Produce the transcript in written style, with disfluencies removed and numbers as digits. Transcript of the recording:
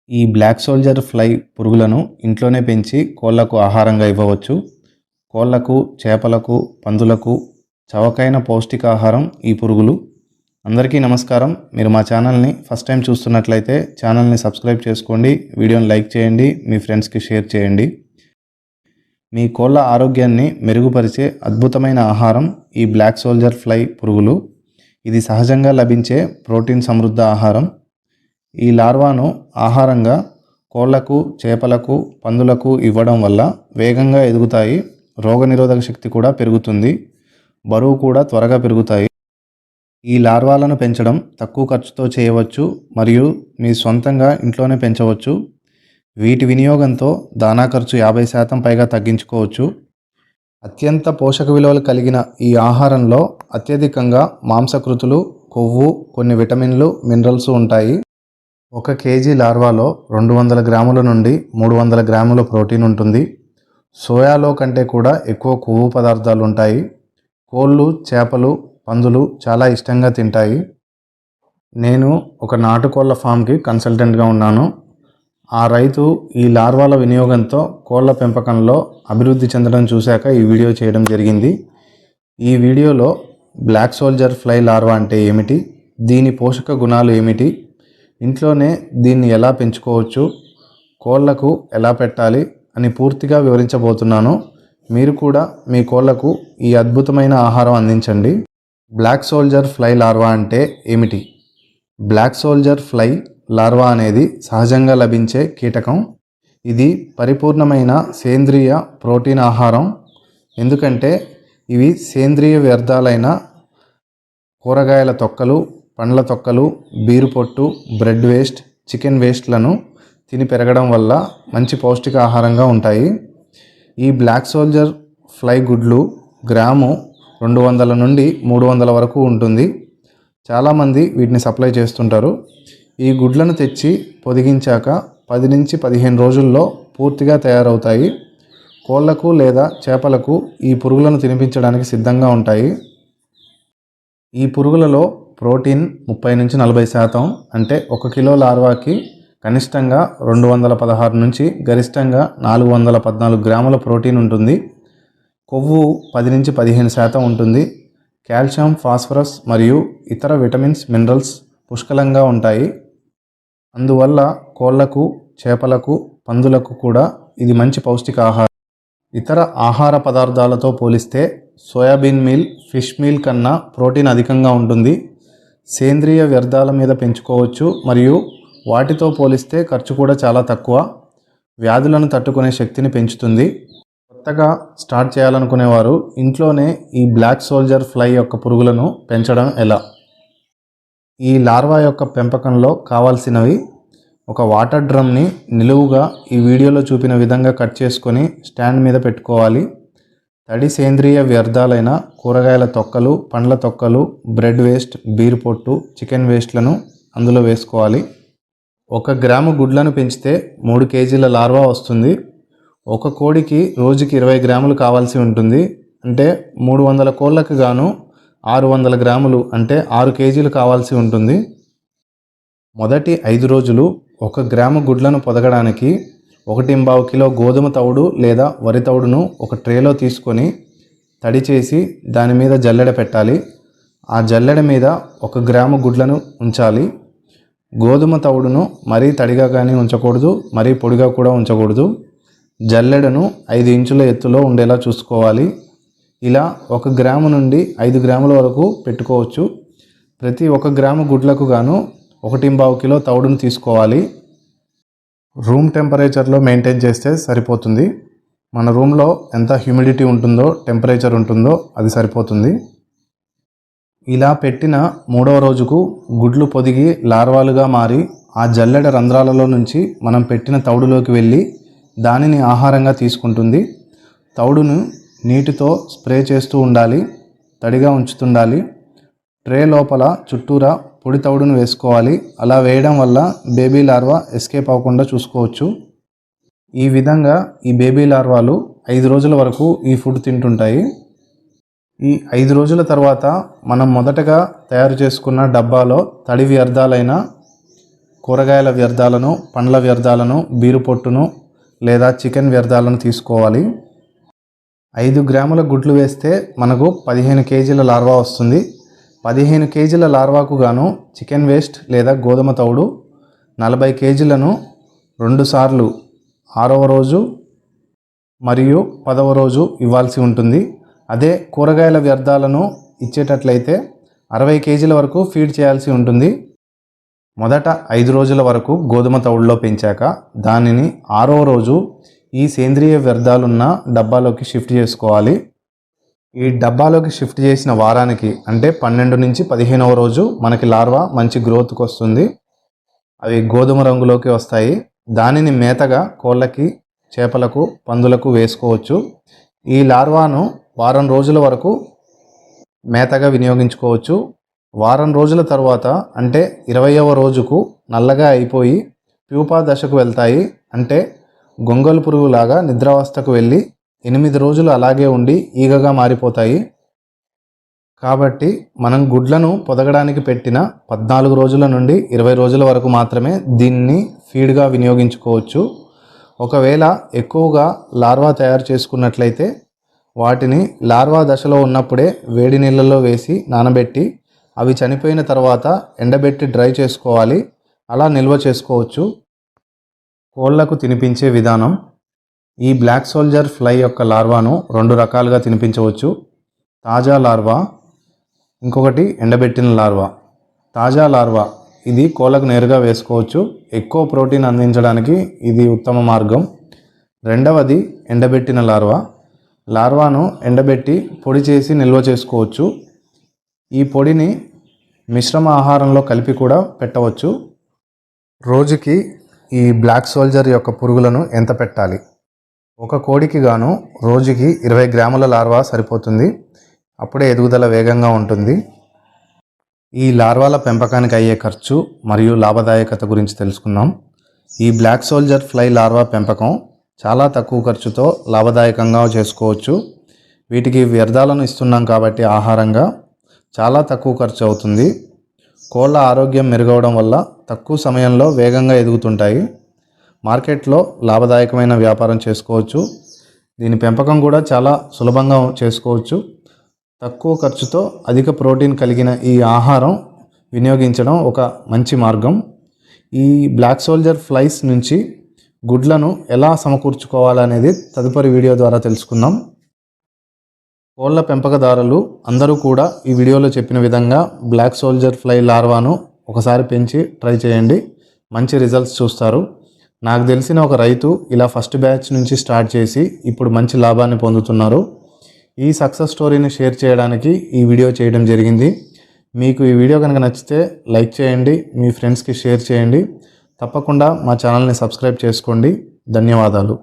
ఈ black soldier fly పురుగులను ఇంట్లోనే పెంచి కోళ్లకు ఆహారంగా ఇవ్వవచ్చు. కోళ్లకు, చేపలకు, పందులకు చవకైన పౌష్టికాహారం ఈ పురుగులు. అందరికీ నమస్కారం. మీరు మా ఛానల్ని ఫస్ట్ టైం చూస్తున్నట్లయితే ఛానల్ని సబ్స్క్రైబ్ చేసుకోండి, వీడియోని లైక్ చేయండి, మీ ఫ్రెండ్స్కి షేర్ చేయండి. మీ కోళ్ల ఆరోగ్యాన్ని మెరుగుపరిచే అద్భుతమైన ఆహారం ఈ బ్లాక్ సోల్జర్ ఫ్లై పురుగులు. ఇది సహజంగా లభించే ప్రోటీన్ సమృద్ధ ఆహారం. ఈ లార్వాను ఆహారంగా కోళ్లకు, చేపలకు, పందులకు ఇవ్వడం వల్ల వేగంగా ఎదుగుతాయి, రోగనిరోధక శక్తి కూడా పెరుగుతుంది, బరువు కూడా త్వరగా పెరుగుతాయి. ఈ లార్వాలను పెంచడం తక్కువ ఖర్చుతో చేయవచ్చు మరియు మీ సొంతంగా ఇంట్లోనే పెంచవచ్చు. వీటి వినియోగంతో దానా ఖర్చు 50% పైగా తగ్గించుకోవచ్చు. అత్యంత పోషక విలువలు కలిగిన ఈ ఆహారంలో అత్యధికంగా మాంసకృతులు, కొవ్వు, కొన్ని విటమిన్లు, మినరల్స్ ఉంటాయి. 1 కేజీ లార్వాలో 200 గ్రాముల నుండి 300 గ్రాముల ప్రోటీన్ ఉంటుంది. సోయాలో కంటే కూడా ఎక్కువ కొవ్వు పదార్థాలు ఉంటాయి. కోళ్ళు, చేపలు, పందులు చాలా ఇష్టంగా తింటాయి. నేను ఒక నాటుకోళ్ల ఫామ్కి కన్సల్టెంట్గా ఉన్నాను. ఆ రైతు ఈ లార్వాల వినియోగంతో కోళ్ల పెంపకంలో అభివృద్ధి చెందడం చూశాక ఈ వీడియో చేయడం జరిగింది. ఈ వీడియోలో బ్లాక్ సోల్జర్ ఫ్లై లార్వా అంటే ఏమిటి, దీని పోషక గుణాలు ఏమిటి, ఇంట్లోనే దీన్ని ఎలా పెంచుకోవచ్చు, కోళ్లకు ఎలా పెట్టాలి అని పూర్తిగా వివరించబోతున్నాను. మీరు కూడా మీ కోళ్లకు ఈ అద్భుతమైన ఆహారం అందించండి. బ్లాక్ సోల్జర్ ఫ్లై లార్వా అంటే ఏమిటి? బ్లాక్ సోల్జర్ ఫ్లై లార్వా అనేది సహజంగా లభించే కీటకం. ఇది పరిపూర్ణమైన సేంద్రియ ప్రోటీన్ ఆహారం. ఎందుకంటే ఇవి సేంద్రియ వ్యర్థాలైన కూరగాయల తొక్కలు, పండ్ల తొక్కలు, బీరు పొట్టు, బ్రెడ్ వేస్ట్, చికెన్ వేస్ట్లను తిని పెరగడం వల్ల మంచి పౌష్టికాహారంగా ఉంటాయి. ఈ బ్లాక్ సోల్జర్ ఫ్లై గుడ్లు గ్రాము 200 నుండి 300 వరకు ఉంటుంది. చాలామంది వీటిని సప్లై చేస్తుంటారు. ఈ గుడ్లను తెచ్చి పొదిగించాక 10 నుంచి 15 రోజుల్లో పూర్తిగా తయారవుతాయి. కోళ్లకు లేదా చేపలకు ఈ పురుగులను తినిపించడానికి సిద్ధంగా ఉంటాయి. ఈ పురుగులలో ప్రోటీన్ 30 నుంచి 40%, అంటే 1 కిలో లార్వాకి కనిష్టంగా 216 నుంచి గరిష్టంగా 414 గ్రాముల ప్రోటీన్ ఉంటుంది. కొవ్వు 10 నుంచి 15% ఉంటుంది. కాల్షియం, ఫాస్ఫరస్ మరియు ఇతర విటమిన్స్, మినరల్స్ పుష్కలంగా ఉంటాయి. అందువల్ల కోళ్లకు, చేపలకు, పందులకు కూడా ఇది మంచి పౌష్టికాహారం. ఇతర ఆహార పదార్థాలతో పోలిస్తే సోయాబీన్ మీల్, ఫిష్ మీల్ కన్నా ప్రోటీన్ అధికంగా ఉంటుంది. సేంద్రియ వ్యర్థాల మీద పెంచుకోవచ్చు మరియు వాటితో పోలిస్తే ఖర్చు కూడా చాలా తక్కువ. వ్యాధులను తట్టుకునే శక్తిని పెంచుతుంది. కొత్తగా స్టార్ట్ చేయాలనుకునేవారు ఇంట్లోనే ఈ బ్లాక్ సోల్జర్ ఫ్లై యొక్క పురుగులను పెంచడం ఎలా? ఈ లార్వా యొక్క పెంపకంలో కావాల్సినవి: ఒక వాటర్ డ్రమ్ని నిలువుగా ఈ వీడియోలో చూపిన విధంగా కట్ చేసుకొని స్టాండ్ మీద పెట్టుకోవాలి. తడి సేంద్రియ వ్యర్థాలైన కూరగాయల తొక్కలు, పండ్ల తొక్కలు, బ్రెడ్ వేస్ట్, బీరు పొట్టు, చికెన్ వేస్ట్లను అందులో వేసుకోవాలి. 1 గ్రాము గుడ్లను పెంచితే 3 కేజీల లార్వా వస్తుంది. ఒక కోడికి రోజుకి 20 గ్రాములు కావాల్సి ఉంటుంది. అంటే 300 కోళ్ళకు గాను 600 గ్రాములు, అంటే 6 కేజీలు కావాల్సి ఉంటుంది. మొదటి 5 రోజులు 1 గ్రాము గుడ్లను పొదగడానికి 1.25 కిలో గోధుమ తవుడు లేదా వరి తవుడును ఒక ట్రేలో తీసుకొని తడి చేసి దాని మీద జల్లెడ పెట్టాలి. ఆ జల్లెడ మీద 1 గ్రాము గుడ్లను ఉంచాలి. గోధుమ తవుడును మరీ తడిగా కానీ ఉంచకూడదు, మరీ పొడిగా కూడా ఉంచకూడదు. జల్లెడను 5 ఇంచుల ఎత్తులో ఉండేలా చూసుకోవాలి. ఇలా 1 గ్రాము నుండి 5 గ్రాముల వరకు పెట్టుకోవచ్చు. ప్రతి 1 గ్రాము గుడ్లకు గాను 1.25 కిలో తవుడును తీసుకోవాలి. రూమ్ టెంపరేచర్లో మెయింటైన్ చేస్తే సరిపోతుంది. మన రూమ్లో ఎంత హ్యూమిడిటీ ఉంటుందో, టెంపరేచర్ ఉంటుందో అది సరిపోతుంది. ఇలా పెట్టిన 3వ రోజుకు గుడ్లు పొదిగి లార్వాలుగా మారి ఆ జల్లెడ రంధ్రాలలో నుంచి మనం పెట్టిన తవుడులోకి వెళ్ళి దానిని ఆహారంగా తీసుకుంటుంది. తవుడును నీటితో స్ప్రే చేస్తూ ఉండాలి, తడిగా ఉంచుతుండాలి. ట్రే లోపల చుట్టూరా పొడి తవుడును వేసుకోవాలి. అలా వేయడం వల్ల బేబీ లార్వా ఎస్కేప్ అవ్వకుండా చూసుకోవచ్చు. ఈ విధంగా ఈ బేబీ లార్వాలు 5 రోజుల వరకు ఈ ఫుడ్ తింటుంటాయి. ఈ 5 రోజుల తర్వాత మనం మొదటగా తయారు చేసుకున్న డబ్బాలో తడి వ్యర్థాలైన కూరగాయల వ్యర్థాలను, పండ్ల వ్యర్థాలను, బీరు పొట్టును లేదా చికెన్ వ్యర్థాలను తీసుకోవాలి. 5 గ్రాముల గుడ్లు వేస్తే మనకు 15 కేజీల లార్వా వస్తుంది. 15 కేజీల లార్వాకు గాను చికెన్ వేస్ట్ లేదా గోధుమ తవుడు 40 కేజీలను 2 సార్లు 6వ రోజు మరియు 10వ రోజు ఇవ్వాల్సి ఉంటుంది. అదే కూరగాయల వ్యర్థాలను ఇచ్చేటట్లయితే 60 కేజీల వరకు ఫీడ్ చేయాల్సి ఉంటుంది. మొదట 5 రోజుల వరకు గోధుమ తవుడులో పెంచాక దానిని 6వ రోజు ఈ సేంద్రియ వ్యర్థాలున్న డబ్బాలోకి షిఫ్ట్ చేసుకోవాలి. ఈ డబ్బాలోకి షిఫ్ట్ చేసిన వారానికి అంటే 12 నుంచి 15వ రోజు మనకి లార్వా మంచి గ్రోత్కి వస్తుంది. అవి గోధుమ రంగులోకి వస్తాయి. దానిని మేతగా కోళ్ళకి, చేపలకు, పందులకు వేసుకోవచ్చు. ఈ లార్వాను వారం రోజుల వరకు మేతగా వినియోగించుకోవచ్చు. వారం రోజుల తర్వాత అంటే 20వ రోజుకు నల్లగా అయిపోయి ప్యూపా దశకు వెళ్తాయి. అంటే గొంగళి పురుగులాగా నిద్రావస్థకు వెళ్ళి 8 రోజులు అలాగే ఉండి ఈగగా మారిపోతాయి. కాబట్టి మనం గుడ్లను పొదగడానికి పెట్టిన 14 రోజుల నుండి 20 రోజుల వరకు మాత్రమే దీన్ని ఫీడ్గా వినియోగించుకోవచ్చు. ఒకవేళ ఎక్కువగా లార్వా తయారు చేసుకున్నట్లయితే వాటిని లార్వా దశలో ఉన్నప్పుడే వేడి నీళ్ళలో వేసి నానబెట్టి అవి చనిపోయిన తర్వాత ఎండబెట్టి డ్రై చేసుకోవాలి. అలా నిల్వ చేసుకోవచ్చు. కోళ్లకు తినిపించే విధానం. ఈ బ్లాక్ సోల్జర్ ఫ్లై యొక్క లార్వాను 2 రకాలుగా తినిపించవచ్చు. తాజా లార్వా, ఇంకొకటి ఎండబెట్టిన లార్వా. తాజా లార్వా ఇది కోళ్ళకు నేరుగా వేసుకోవచ్చు. ఎక్కువ ప్రోటీన్ అందించడానికి ఇది ఉత్తమ మార్గం. రెండవది ఎండబెట్టిన లార్వా. లార్వాను ఎండబెట్టి పొడి చేసి నిల్వ చేసుకోవచ్చు. ఈ పొడిని మిశ్రమ ఆహారంలో కలిపి కూడా పెట్టవచ్చు. రోజుకి ఈ బ్లాక్ సోల్జర్ యొక్క పురుగులను ఎంత పెట్టాలి? ఒక కోడికి గాను రోజుకి 20 గ్రాముల లార్వా సరిపోతుంది. అప్పుడే ఎదుగుదల వేగంగా ఉంటుంది. ఈ లార్వాల పెంపకానికి అయ్యే ఖర్చు మరియు లాభదాయకత గురించి తెలుసుకుందాం. ఈ బ్లాక్ సోల్జర్ ఫ్లై లార్వా పెంపకం చాలా తక్కువ ఖర్చుతో లాభదాయకంగా చేసుకోవచ్చు. వీటికి వ్యర్థాలను ఇస్తున్నాం కాబట్టి ఆహారంగా చాలా తక్కువ ఖర్చు అవుతుంది. కోళ్ళ ఆరోగ్యం మెరుగవడం వల్ల తక్కువ సమయంలో వేగంగా ఎదుగుతుంటాయి. మార్కెట్లో లాభదాయకమైన వ్యాపారం చేసుకోవచ్చు. దీని పెంపకం కూడా చాలా సులభంగా చేసుకోవచ్చు. తక్కువ ఖర్చుతో అధిక ప్రోటీన్ కలిగిన ఈ ఆహారం వినియోగించడం ఒక మంచి మార్గం. ఈ బ్లాక్ సోల్జర్ ఫ్లైస్ నుంచి గుడ్లను ఎలా సమకూర్చుకోవాలనేది తదుపరి వీడియో ద్వారా తెలుసుకుందాం. కోళ్ళ పెంపకదారులు అందరూ కూడా ఈ వీడియోలో చెప్పిన విధంగా బ్లాక్ సోల్జర్ ఫ్లై లార్వాను ఒకసారి పెంచి ట్రై చేయండి. మంచి రిజల్ట్స్ చూస్తారు. నాకు తెలిసిన ఒక రైతు ఇలా ఫస్ట్ బ్యాచ్ నుంచి స్టార్ట్ చేసి ఇప్పుడు మంచి లాభాన్ని పొందుతున్నారు. ఈ సక్సెస్ స్టోరీని షేర్ చేయడానికి ఈ వీడియో చేయడం జరిగింది. మీకు ఈ వీడియో కనుక నచ్చితే లైక్ చేయండి, మీ ఫ్రెండ్స్కి షేర్ చేయండి. తప్పకుండా మా ఛానల్ని సబ్స్క్రైబ్ చేసుకోండి. ధన్యవాదాలు.